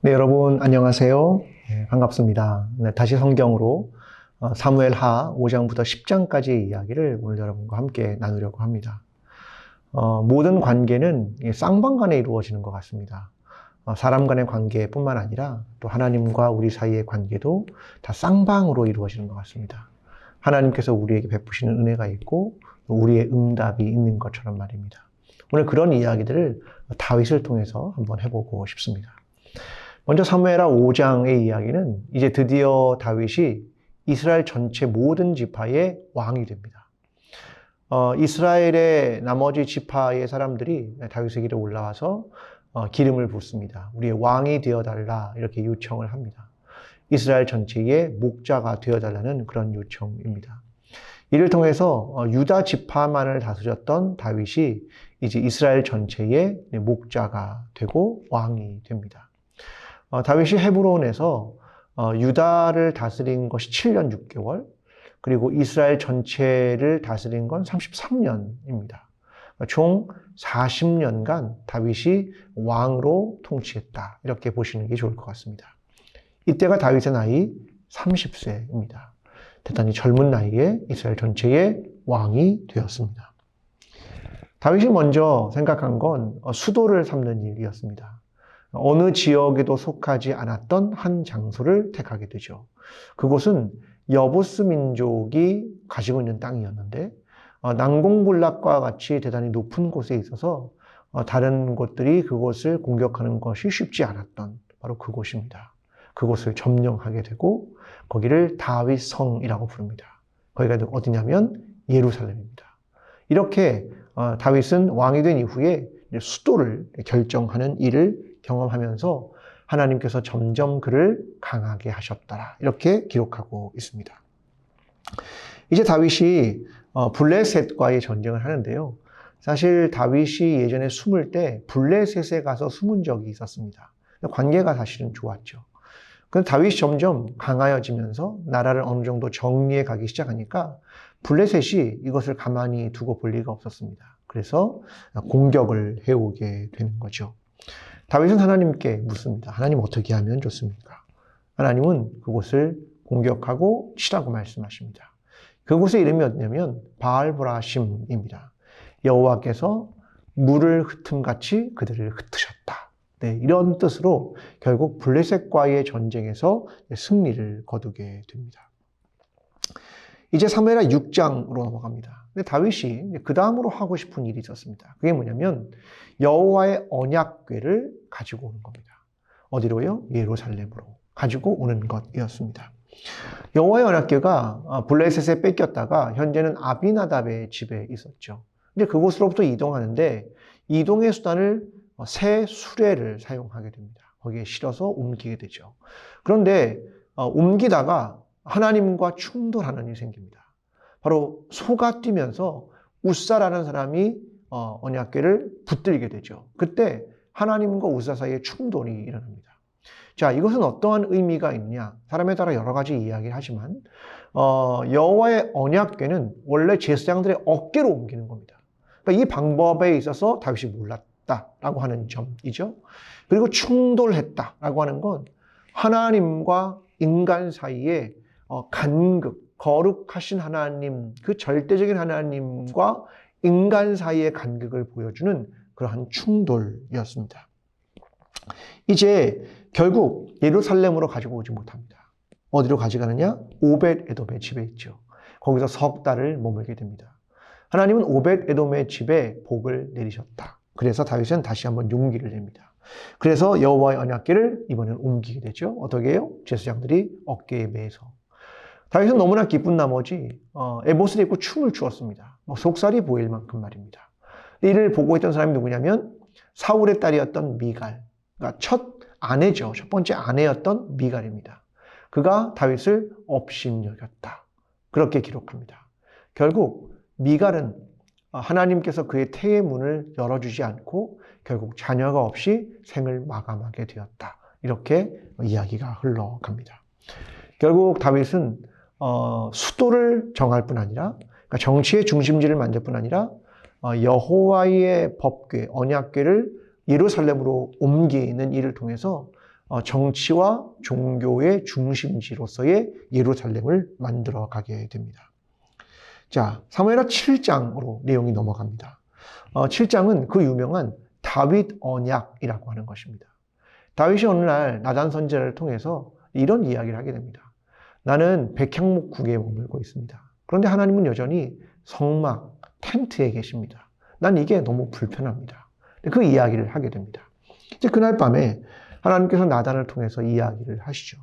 네, 여러분 안녕하세요. 네, 반갑습니다. 네, 다시 성경으로 사무엘하 5장부터 10장까지의 이야기를 오늘 여러분과 함께 나누려고 합니다. 모든 관계는 쌍방간에 이루어지는 것 같습니다. 사람 간의 관계뿐만 아니라 또 하나님과 우리 사이의 관계도 다 쌍방으로 이루어지는 것 같습니다. 하나님께서 우리에게 베푸시는 은혜가 있고 우리의 응답이 있는 것처럼 말입니다. 오늘 그런 이야기들을 다윗을 통해서 한번 해보고 싶습니다. 먼저 사무엘하 5장의 이야기는 이제 드디어 다윗이 이스라엘 전체 모든 지파의 왕이 됩니다. 이스라엘의 나머지 지파의 사람들이 다윗에게로 올라와서 기름을 붓습니다. 우리의 왕이 되어달라 이렇게 요청을 합니다. 이스라엘 전체의 목자가 되어달라는 그런 요청입니다. 이를 통해서 유다 지파만을 다스렸던 다윗이 이제 이스라엘 전체의 목자가 되고 왕이 됩니다. 다윗이 헤브론에서 유다를 다스린 것이 7년 6개월, 그리고 이스라엘 전체를 다스린 건 33년입니다. 총 40년간 다윗이 왕으로 통치했다. 이렇게 보시는 게 좋을 것 같습니다. 이때가 다윗의 나이 30세입니다. 대단히 젊은 나이에 이스라엘 전체의 왕이 되었습니다. 다윗이 먼저 생각한 건 수도를 삼는 일이었습니다. 어느 지역에도 속하지 않았던 한 장소를 택하게 되죠. 그곳은 여부스 민족이 가지고 있는 땅이었는데 난공불락과 같이 대단히 높은 곳에 있어서 다른 곳들이 그곳을 공격하는 것이 쉽지 않았던 바로 그곳입니다. 그곳을 점령하게 되고 거기를 다윗성이라고 부릅니다. 거기가 어디냐면 예루살렘입니다. 이렇게 다윗은 왕이 된 이후에 수도를 결정하는 일을 경험하면서 하나님께서 점점 그를 강하게 하셨더라. 이렇게 기록하고 있습니다. 이제 다윗이 블레셋과의 전쟁을 하는데요. 사실 다윗이 예전에 숨을 때 블레셋에 가서 숨은 적이 있었습니다. 관계가 사실은 좋았죠. 그런데 다윗이 점점 강하여지면서 나라를 어느 정도 정리해 가기 시작하니까 블레셋이 이것을 가만히 두고 볼 리가 없었습니다. 그래서 공격을 해오게 되는 거죠. 다윗은 하나님께 묻습니다. 하나님 어떻게 하면 좋습니까? 하나님은 그곳을 공격하고 치라고 말씀하십니다. 그곳의 이름이 어디냐면 바알브라심입니다. 여호와께서 물을 흩음같이 그들을 흩으셨다. 네, 이런 뜻으로 결국 블레셋과의 전쟁에서 승리를 거두게 됩니다. 이제 사무엘하 6장으로 넘어갑니다. 근데 다윗이 그 다음으로 하고 싶은 일이 있었습니다. 그게 뭐냐면 여호와의 언약궤를 가지고 오는 겁니다. 어디로요? 예루살렘으로 가지고 오는 것이었습니다. 여호와의 언약궤가 블레셋에 뺏겼다가 현재는 아비나답의 집에 있었죠. 근데 그곳으로부터 이동하는데 이동의 수단을 새 수레를 사용하게 됩니다. 거기에 실어서 옮기게 되죠. 그런데 옮기다가 하나님과 충돌하는 일이 생깁니다. 바로 소가 뛰면서 웃사라는 사람이 언약궤를 붙들게 되죠. 그때 하나님과 웃사 사이에 충돌이 일어납니다. 자, 이것은 어떠한 의미가 있느냐? 사람에 따라 여러 가지 이야기를 하지만 여호와의 언약궤는 원래 제사장들의 어깨로 옮기는 겁니다. 그러니까 이 방법에 있어서 다윗이 몰랐다라고 하는 점이죠. 그리고 충돌했다라고 하는 건 하나님과 인간 사이에 간극, 거룩하신 하나님, 그 절대적인 하나님과 인간 사이의 간극을 보여주는 그러한 충돌이었습니다. 이제 결국 예루살렘으로 가지고 오지 못합니다. 어디로 가져가느냐? 오벳에돔의 집에 있죠. 거기서 석 달을 머물게 됩니다. 하나님은 오벳에돔의 집에 복을 내리셨다. 그래서 다윗은 다시 한번 용기를 냅니다. 그래서 여호와의 언약궤를 이번에는 옮기게 되죠. 어떻게 해요? 제사장들이 어깨에 매서. 다윗은 너무나 기쁜 나머지 에봇을 입고 춤을 추었습니다. 속살이 보일 만큼 말입니다. 이를 보고 있던 사람이 누구냐면 사울의 딸이었던 미갈, 그러니까 첫 아내죠. 첫 번째 아내였던 미갈입니다. 그가 다윗을 업신여겼다. 그렇게 기록합니다. 결국 미갈은 하나님께서 그의 태의 문을 열어주지 않고 결국 자녀가 없이 생을 마감하게 되었다. 이렇게 이야기가 흘러갑니다. 결국 다윗은 수도를 정할 뿐 아니라, 그러니까 정치의 중심지를 만들 뿐 아니라 여호와의 법궤, 언약궤를 예루살렘으로 옮기는 일을 통해서 정치와 종교의 중심지로서의 예루살렘을 만들어 가게 됩니다. 자, 사무엘하 7장으로 내용이 넘어갑니다. 7장은 그 유명한 다윗 언약이라고 하는 것입니다. 다윗이 어느 날 나단 선지자를 통해서 이런 이야기를 하게 됩니다. 나는 백향목국에 머물고 있습니다. 그런데 하나님은 여전히 성막, 텐트에 계십니다. 난 이게 너무 불편합니다. 그 이야기를 하게 됩니다. 이제 그날 밤에 하나님께서 나단을 통해서 이야기를 하시죠.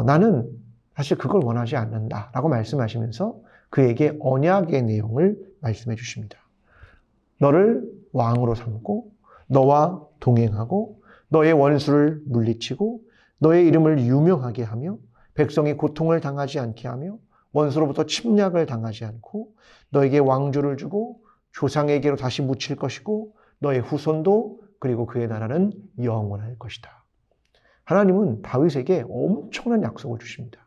나는 사실 그걸 원하지 않는다라고 말씀하시면서 그에게 언약의 내용을 말씀해 주십니다. 너를 왕으로 삼고 너와 동행하고 너의 원수를 물리치고 너의 이름을 유명하게 하며 백성이 고통을 당하지 않게 하며 원수로부터 침략을 당하지 않고 너에게 왕조를 주고 조상에게로 다시 묻힐 것이고 너의 후손도 그리고 그의 나라는 영원할 것이다. 하나님은 다윗에게 엄청난 약속을 주십니다.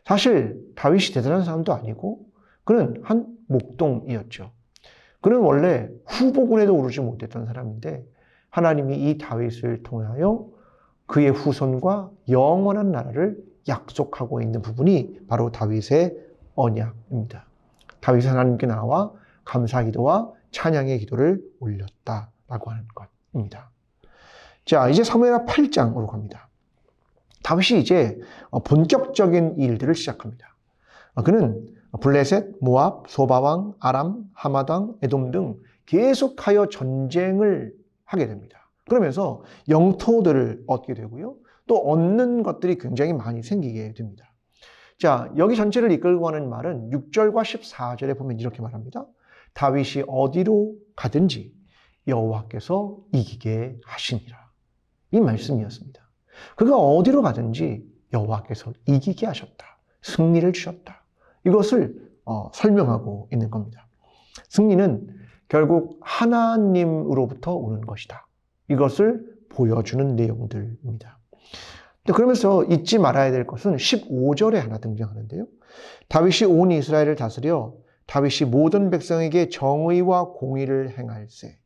사실 다윗이 대단한 사람도 아니고 그는 한 목동이었죠. 그는 원래 후보군에도 오르지 못했던 사람인데 하나님이 이 다윗을 통하여 그의 후손과 영원한 나라를 약속하고 있는 부분이 바로 다윗의 언약입니다. 다윗이 하나님께 나와 감사기도와 찬양의 기도를 올렸다라고 하는 것입니다. 자, 이제 사무엘하 8장으로 갑니다. 다윗이 이제 본격적인 일들을 시작합니다. 그는 블레셋, 모압, 소바왕, 아람, 하마당, 에돔 등 계속하여 전쟁을 하게 됩니다. 그러면서 영토들을 얻게 되고요. 또 얻는 것들이 굉장히 많이 생기게 됩니다. 자, 여기 전체를 이끌고 가는 말은 6절과 14절에 보면 이렇게 말합니다. 다윗이 어디로 가든지 여호와께서 이기게 하시니라. 이 말씀이었습니다. 그가 어디로 가든지 여호와께서 이기게 하셨다. 승리를 주셨다. 이것을 설명하고 있는 겁니다. 승리는 결국 하나님으로부터 오는 것이다. 이것을 보여주는 내용들입니다. 그러면서 잊지 말아야 될 것은 15절에 하나 등장하는데요. 다윗이 온 이스라엘을 다스려 다윗이 모든 백성에게 정의와 공의를 행할세.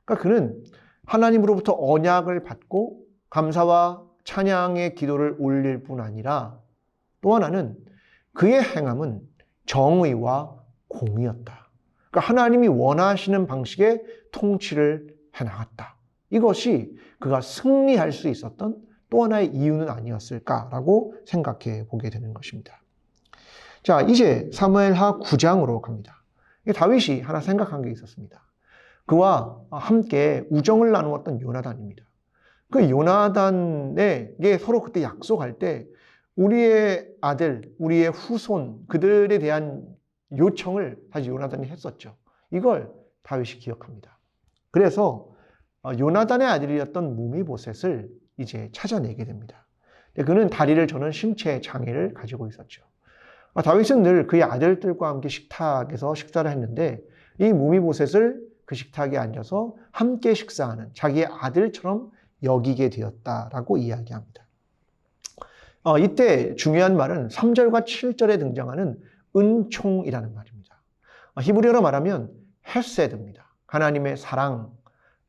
그러니까 그는 하나님으로부터 언약을 받고 감사와 찬양의 기도를 올릴 뿐 아니라 또 하나는 그의 행함은 정의와 공의였다. 그러니까 하나님이 원하시는 방식의 통치를 해나갔다. 이것이 그가 승리할 수 있었던 또 하나의 이유는 아니었을까라고 생각해 보게 되는 것입니다. 자, 이제 사무엘하 9장으로 갑니다. 다윗이 하나 생각한 게 있었습니다. 그와 함께 우정을 나누었던 요나단입니다. 그 요나단에게 서로 그때 약속할 때 우리의 아들, 우리의 후손, 그들에 대한 요청을 사실 요나단이 했었죠. 이걸 다윗이 기억합니다. 그래서 요나단의 아들이었던 무미보셋을 이제 찾아내게 됩니다. 그는 다리를 저는 신체 장애를 가지고 있었죠. 다윗은 늘 그의 아들들과 함께 식탁에서 식사를 했는데 이 무미보셋을 그 식탁에 앉아서 함께 식사하는 자기의 아들처럼 여기게 되었다라고 이야기합니다. 이때 중요한 말은 3절과 7절에 등장하는 은총이라는 말입니다. 히브리어로 말하면 헤세드입니다. 하나님의 사랑,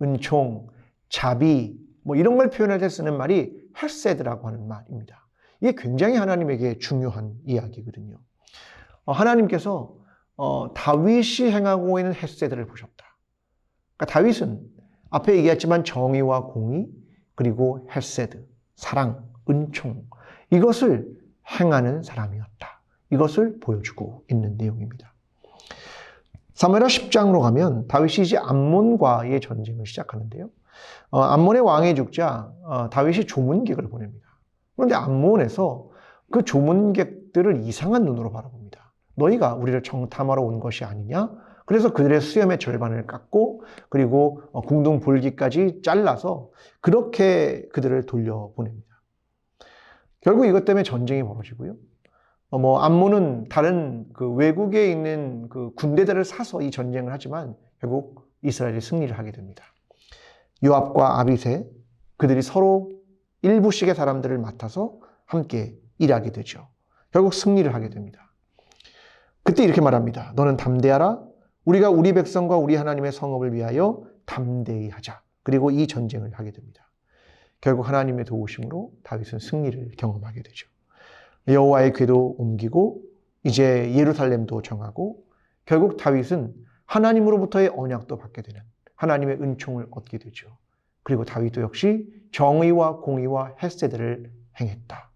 은총, 자비 이런 걸 표현할 때 쓰는 말이 헤세드라고 하는 말입니다. 이게 굉장히 하나님에게 중요한 이야기거든요. 하나님께서 다윗이 행하고 있는 헤세드를 보셨다. 그러니까 다윗은 앞에 얘기했지만 정의와 공의 그리고 헤세드, 사랑, 은총 이것을 행하는 사람이었다. 이것을 보여주고 있는 내용입니다. 사무엘하 10장으로 가면 다윗이 이제 암몬과의 전쟁을 시작하는데요. 암몬의 왕이 죽자 다윗이 조문객을 보냅니다. 그런데 암몬에서 그 조문객들을 이상한 눈으로 바라봅니다. 너희가 우리를 정탐하러 온 것이 아니냐? 그래서 그들의 수염의 절반을 깎고 그리고 궁둥볼기까지 잘라서 그렇게 그들을 돌려보냅니다. 결국 이것 때문에 전쟁이 벌어지고요. 암몬은 다른 그 외국에 있는 그 군대들을 사서 이 전쟁을 하지만 결국 이스라엘이 승리를 하게 됩니다. 요압과 아비새 그들이 서로 일부씩의 사람들을 맡아서 함께 일하게 되죠. 결국 승리를 하게 됩니다. 그때 이렇게 말합니다. 너는 담대하라. 우리가 우리 백성과 우리 하나님의 성읍을 위하여 담대히 하자. 그리고 이 전쟁을 하게 됩니다. 결국 하나님의 도우심으로 다윗은 승리를 경험하게 되죠. 여호와의 궤도 옮기고 이제 예루살렘도 정하고 결국 다윗은 하나님으로부터의 언약도 받게 되는 하나님의 은총을 얻게 되죠. 그리고 다윗도 역시 정의와 공의와 헤세드를 행했다.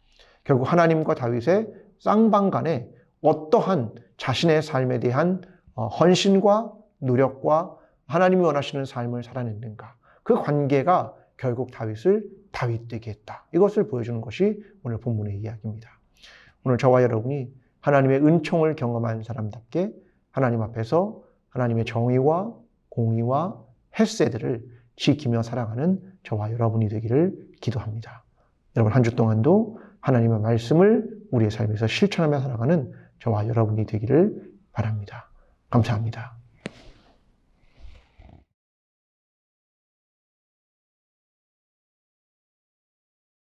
결국 하나님과 다윗의 쌍방간에 어떠한 자신의 삶에 대한 헌신과 노력과 하나님이 원하시는 삶을 살아냈는가. 그 관계가 결국 다윗을 다윗되게 했다. 이것을 보여주는 것이 오늘 본문의 이야기입니다. 오늘 저와 여러분이 하나님의 은총을 경험한 사람답게 하나님 앞에서 하나님의 정의와 공의와 헤세드를 지키며 살아가는 저와 여러분이 되기를 기도합니다. 여러분 한 주 동안도 하나님의 말씀을 우리의 삶에서 실천하며 살아가는 저와 여러분이 되기를 바랍니다. 감사합니다.